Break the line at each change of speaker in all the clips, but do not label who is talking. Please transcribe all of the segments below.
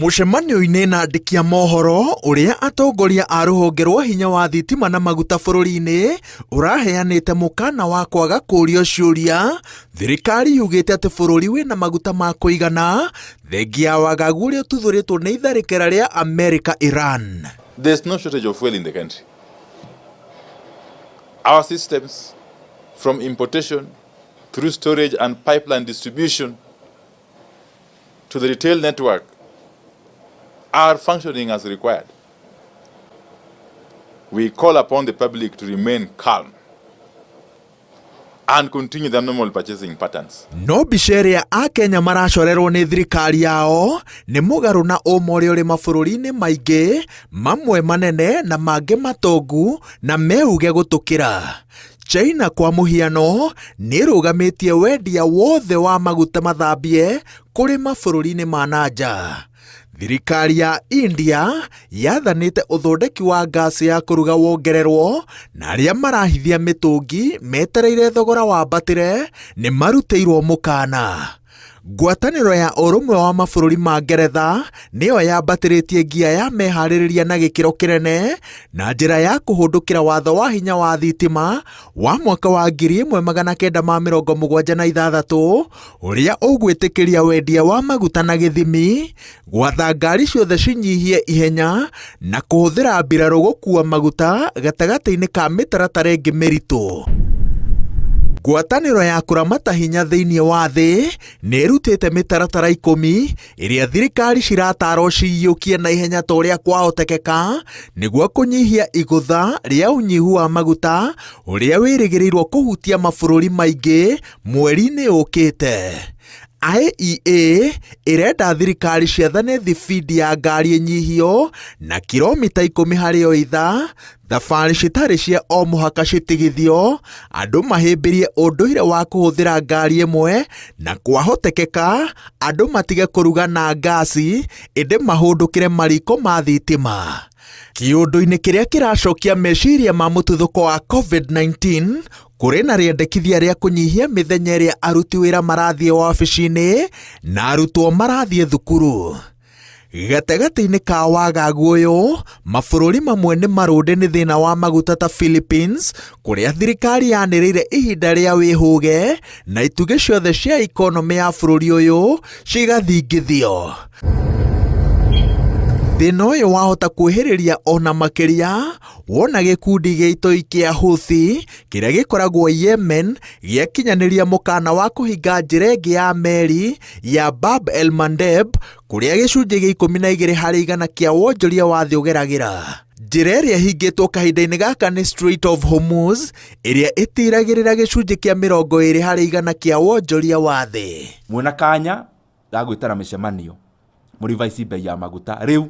Mũcemanio-inĩ na andĩki a mohoro ũrĩa atongoria a rũhonge rwa hinya wa thitima na maguta bũrũri-inĩ ũraheanĩte mũkana wa kwaga kũũrio ciũria, thirikari yugĩte atĩ bũrũri wĩna maguta ma kũigana thengia ya wagagu ũrĩa ũtuthũrĩtwo nĩ itharĩkĩra rĩa Amerika Iran.
There's no shortage of fuel in the country. Our systems, from importation through storage and pipeline distribution to the retail network, are functioning as required. We call upon the public to remain calm and continue their normal purchasing patterns.
No mbica ĩrĩa Akenya maracorerwo nĩ thirikari yao nĩ mũgarũ na ũma ũrĩa ũrĩ mabũrũri-inĩ maingĩ, mamwe manene na mangĩ matongu na meuge gũtũkĩra. China kwa mũhiano nĩ ĩrũgamĩtie wendia wothe wa maguta mathambie kũrĩ mabũrũri-inĩ ma nanja. Thirikari ya India yathanĩte ũthondeki wa gasi ya kũruga wongererwo, na arĩa marahithia mĩtũngi metereire thogora wambatĩre nĩ marutĩirwo mũkana. Ngwatanĩro ya ũrũmwe wa mabũrũri ma Ngeretha nĩyo yambatĩrĩtie ngia ya meharĩrĩria na gĩkĩro kĩnene na njĩra ya kũhũndũkĩra watho wa hinya wa thitima wa mwaka wa 1976 ũrĩa ũgwĩtĩkĩria wendia wa maguta na gĩthimi, gwatha ngari ciothe cinyihie ihenya na kũhũthĩra mbirarũ gũkua maguta gatagatĩ-inĩ ka mĩtaratara ĩngĩ mĩritũ. Ngwatanĩro ya kũramata hinya thĩinĩ wa thĩ nĩ ĩrutĩte mĩtaratara 10 ĩrĩa thirikari ciratarwo ciyũkie na ihenya ta ũrĩa kwahotekeka nĩguo kũnyihia igũtha rĩa ũnyihu wa maguta ũrĩa wĩrĩgĩrĩirwo kũhutia mabũrũri maingĩ mweri-inĩ ũkĩte. IEA ĩrenda thirikari ciathane thibindi ya ngari nyihio na kilomita 10 harĩ o ithaa, thabarĩ citarĩ cia o mũhaka citigithio, andũ mahĩmbĩrie ũndũire wa kũhũthĩra ngari ĩmwe, na kwahotekeka andũ matige kũruga na gasi ĩndĩ mahũndũkĩre mariko ma thitima. Kĩũndũ-inĩ kĩrĩa kĩracokia meciria ma mũtuthũko wa COVID-19, kũrĩ na rĩendekithia rĩa kũnyihia mĩthenya ĩrĩa aruti wĩra marathiĩ wabici-inĩ na arutwo marathiĩ thukuru. Gatagatĩ-inĩ ka wagagu ũyũ, mabũrũri mamwe nĩ marũnde nĩ thĩna wa maguta ta Philippines, kũrĩa thirikari yanĩrĩire ihinda rĩa wĩhũge na itugĩ ciothe cia ikonomi ya bũrũri ũyũ cigathingithio. Thĩna ũyũ wahota kwĩhĩrĩria ona makĩria wona gĩkundi gĩa itoi kĩa Houthi kĩrĩa gĩkoragwo Yemen gĩakinyanĩria mũkana wa kũhinga njĩra ĩngĩ ya meri ya Bab el Mandeb, kũrĩa gĩcunjĩ gĩa 12% kĩa wonjoria wa thĩ ũgeragĩra. Njĩra ĩrĩa hingĩtwo kahinda-inĩ gaka nĩ Strait of Hormuz, ĩrĩa ĩtiragĩrĩra gĩcunjĩ kĩa 20% kĩa wonjoria wa thĩ.
Mwena kanya gagwĩtara mĩcemanio mũrivaici bei ya maguta rĩu,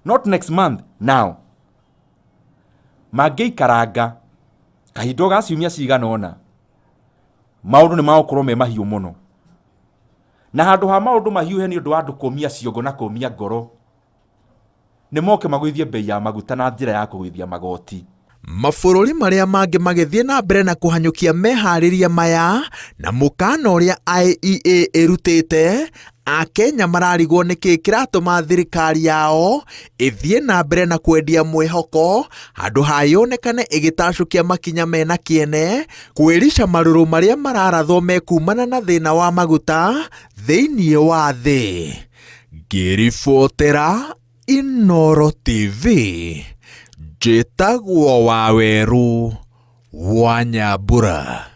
not next month, now. Mangĩikaranga kahinda ga ciumia cigana ũna, maũndũ nĩ magũkorwo me mahiũ mũno, na handũ ha maũndũ mahiũhe nĩ ũndũ wa andũ kũmia ciongo na kũmia ngoro, nĩ moke magũithie bei ya maguta na njĩra ya kũgũithia magoti.
Mabũrũri marĩa mangĩ magĩthiĩ na mbere na kũhanyũkia meharĩria maya na mũkana ũrĩa IEA ĩrutĩte, Akenya mararigwo nĩkĩ kĩratũma thirikari yao ĩthiĩ na mbere na kwendia mwĩhoko handũ ha yonekane ĩgĩtacũkia makinya mena kĩene kwĩrisha marũrũ marĩa mararathwo mekumana na thĩna wa maguta thĩinĩ wa thĩ. Ngĩribotera Inooro TV, njĩtagwo Waweru wa Nyambura.